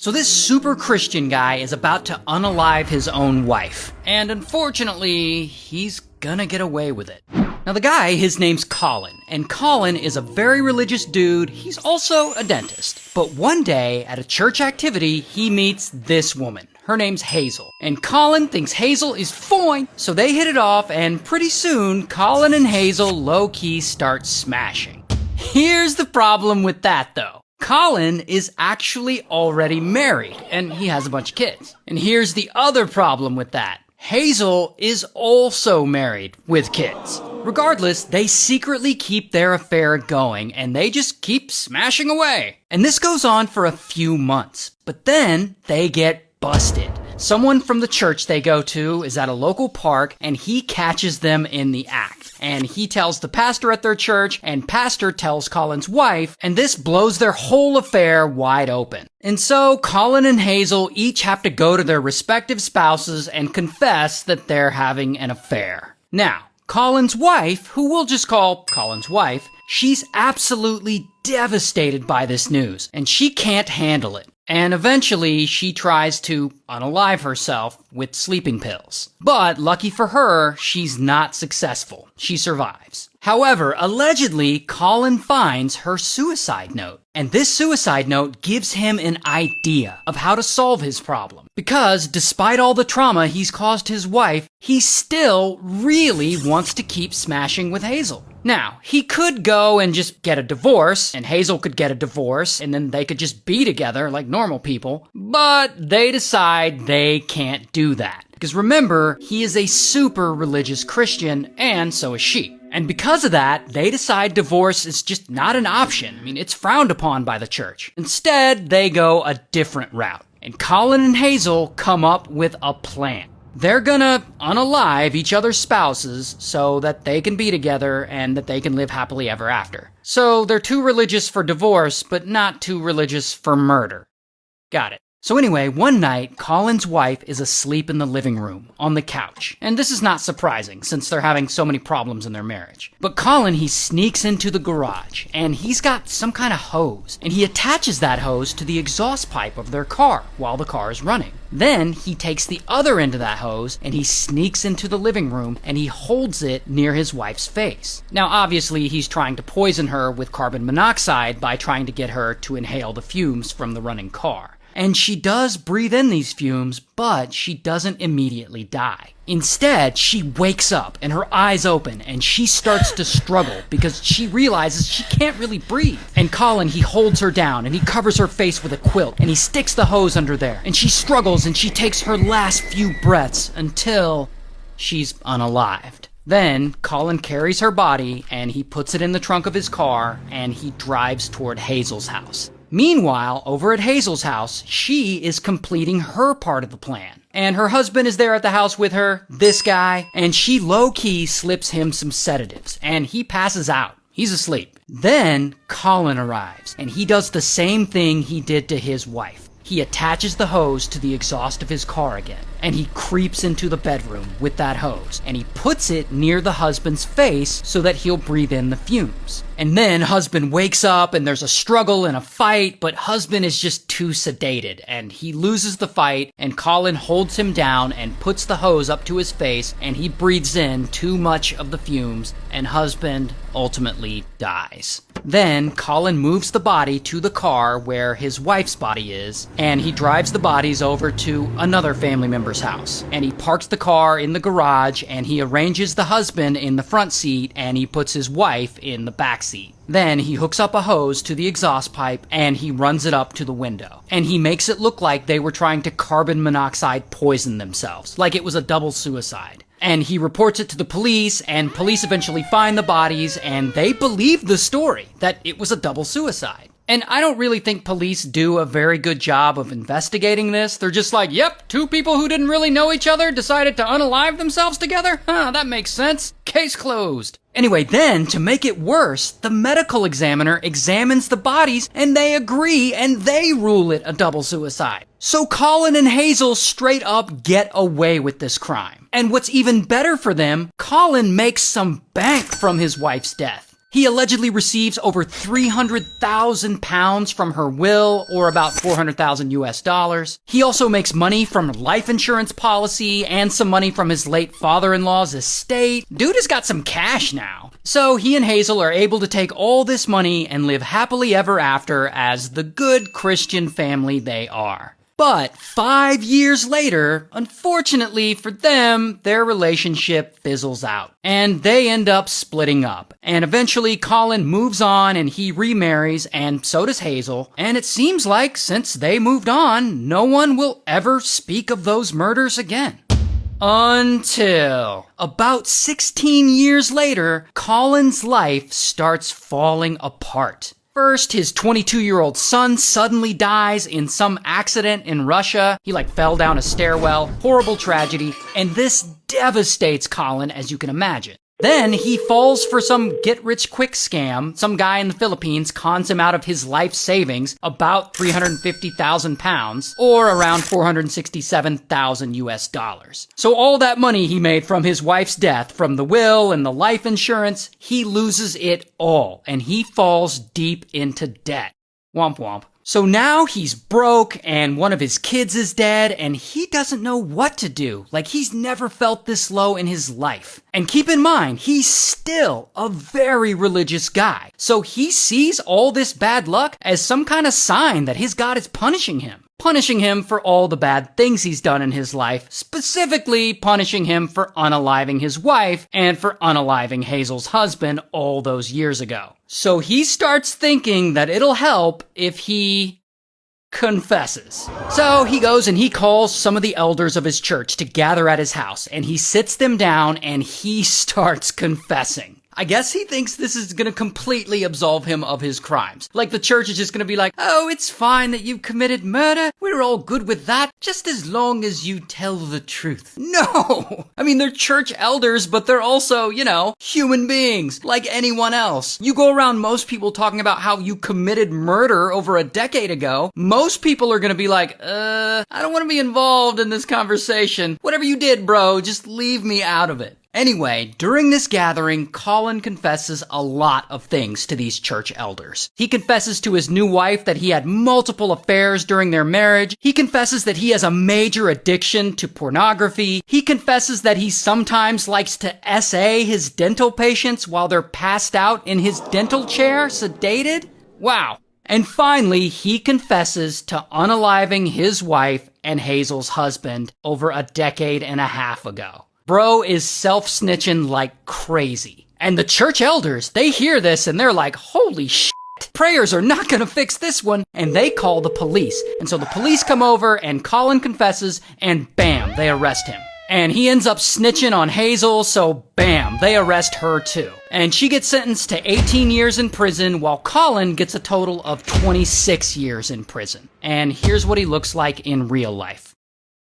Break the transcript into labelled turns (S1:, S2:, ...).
S1: So this super Christian guy is about to unalive his own wife. And unfortunately, he's gonna get away with it. Now the guy, his name's Colin. And Colin is a very religious dude. He's also a dentist. But one day, at a church activity, he meets this woman. Her name's Hazel. And Colin thinks Hazel is fine, so they hit it off, and pretty soon, Colin and Hazel low-key start smashing. Here's the problem with that, though. Colin is actually already married, and he has a bunch of kids. And here's the other problem with that. Hazel is also married with kids. Regardless, they secretly keep their affair going, and they just keep smashing away. And this goes on for a few months, but then they get busted. Someone from the church they go to is at a local park, and he catches them in the act. And he tells the pastor at their church, and pastor tells Colin's wife, and this blows their whole affair wide open. And so Colin and Hazel each have to go to their respective spouses and confess that they're having an affair. Now, Colin's wife, who we'll just call Colin's wife, she's absolutely devastated by this news, and she can't handle it. And eventually, she tries to unalive herself with sleeping pills. But lucky for her, she's not successful. She survives. However, allegedly, Colin finds her suicide note. And this suicide note gives him an idea of how to solve his problem. Because despite all the trauma he's caused his wife, he still really wants to keep smashing with Hazel. Now, he could go and just get a divorce, and Hazel could get a divorce, and then they could just be together like normal people. But they decide they can't do that. Because remember, he is a super religious Christian, and so is she. And because of that, they decide divorce is just not an option. I mean, it's frowned upon by the church. Instead, they go a different route. And Colin and Hazel come up with a plan. They're gonna unalive each other's spouses so that they can be together and that they can live happily ever after. So they're too religious for divorce, but not too religious for murder. Got it. So anyway, one night, Colin's wife is asleep in the living room, on the couch. And this is not surprising, since they're having so many problems in their marriage. But Colin, he sneaks into the garage, and he's got some kind of hose. And he attaches that hose to the exhaust pipe of their car while the car is running. Then he takes the other end of that hose, and he sneaks into the living room, and he holds it near his wife's face. Now, obviously, he's trying to poison her with carbon monoxide by trying to get her to inhale the fumes from the running car. And she does breathe in these fumes, but she doesn't immediately die. Instead, she wakes up and her eyes open and she starts to struggle because she realizes she can't really breathe. And Colin, he holds her down and he covers her face with a quilt and he sticks the hose under there. And she struggles and she takes her last few breaths until she's unalived. Then, Colin carries her body and he puts it in the trunk of his car and he drives toward Hazel's house. Meanwhile, over at Hazel's house, she is completing her part of the plan. And her husband is there at the house with her, this guy, and she low-key slips him some sedatives, and he passes out. He's asleep. Then, Colin arrives, and he does the same thing he did to his wife. He attaches the hose to the exhaust of his car again, and he creeps into the bedroom with that hose, and he puts it near the husband's face so that he'll breathe in the fumes. And then husband wakes up and there's a struggle and a fight, but husband is just too sedated and he loses the fight, and Colin holds him down and puts the hose up to his face, and he breathes in too much of the fumes, and husband ultimately dies. Then Colin moves the body to the car where his wife's body is, and he drives the bodies over to another family member's house. And he parks the car in the garage, and he arranges the husband in the front seat, and he puts his wife in the back seat. Then he hooks up a hose to the exhaust pipe and he runs it up to the window. And he makes it look like they were trying to carbon monoxide poison themselves, like it was a double suicide. And he reports it to the police, and police eventually find the bodies, and they believe the story that it was a double suicide. And I don't really think police do a very good job of investigating this. They're just like, yep, two people who didn't really know each other decided to unalive themselves together? Huh, that makes sense. Case closed. Anyway, then, to make it worse, the medical examiner examines the bodies and they agree and they rule it a double suicide. So Colin and Hazel straight up get away with this crime. And what's even better for them, Colin makes some bank from his wife's death. He allegedly receives over 300,000 pounds from her will, or about 400,000 US dollars. He also makes money from life insurance policy and some money from his late father-in-law's estate. Dude has got some cash now. So he and Hazel are able to take all this money and live happily ever after as the good Christian family they are. But 5 years later, unfortunately for them, their relationship fizzles out. And they end up splitting up. And eventually Colin moves on and he remarries, and so does Hazel. And it seems like since they moved on, no one will ever speak of those murders again. Until about 16 years later, Colin's life starts falling apart. First, his 22-year-old son suddenly dies in some accident in Russia. He fell down a stairwell. Horrible tragedy. And this devastates Colin, as you can imagine. Then he falls for some get-rich-quick scam. Some guy in the Philippines cons him out of his life savings, about 350,000 pounds, or around 467,000 US dollars. So all that money he made from his wife's death, from the will and the life insurance, he loses it all, and he falls deep into debt. Womp womp. So now he's broke and one of his kids is dead and he doesn't know what to do. He's never felt this low in his life. And keep in mind, he's still a very religious guy. So he sees all this bad luck as some kind of sign that his God is punishing him. Punishing him for all the bad things he's done in his life, specifically punishing him for unaliving his wife and for unaliving Hazel's husband all those years ago. So he starts thinking that it'll help if he confesses. So he goes and he calls some of the elders of his church to gather at his house, and he sits them down and he starts confessing. I guess he thinks this is going to completely absolve him of his crimes. The church is just going to be like, oh, it's fine that you committed murder. We're all good with that, just as long as you tell the truth. No! I mean, they're church elders, but they're also, human beings, like anyone else. You go around most people talking about how you committed murder over a decade ago. Most people are going to be like, I don't want to be involved in this conversation. Whatever you did, bro, just leave me out of it. Anyway, during this gathering, Colin confesses a lot of things to these church elders. He confesses to his new wife that he had multiple affairs during their marriage. He confesses that he has a major addiction to pornography. He confesses that he sometimes likes to SA his dental patients while they're passed out in his dental chair, sedated. Wow. And finally, he confesses to unaliving his wife and Hazel's husband over a decade and a half ago. Bro is self-snitching like crazy. And the church elders, they hear this and they're like, holy shit, prayers are not gonna fix this one. And they call the police. And so the police come over and Colin confesses and bam, they arrest him. And he ends up snitching on Hazel, so bam, they arrest her too. And she gets sentenced to 18 years in prison, while Colin gets a total of 26 years in prison. And here's what he looks like in real life.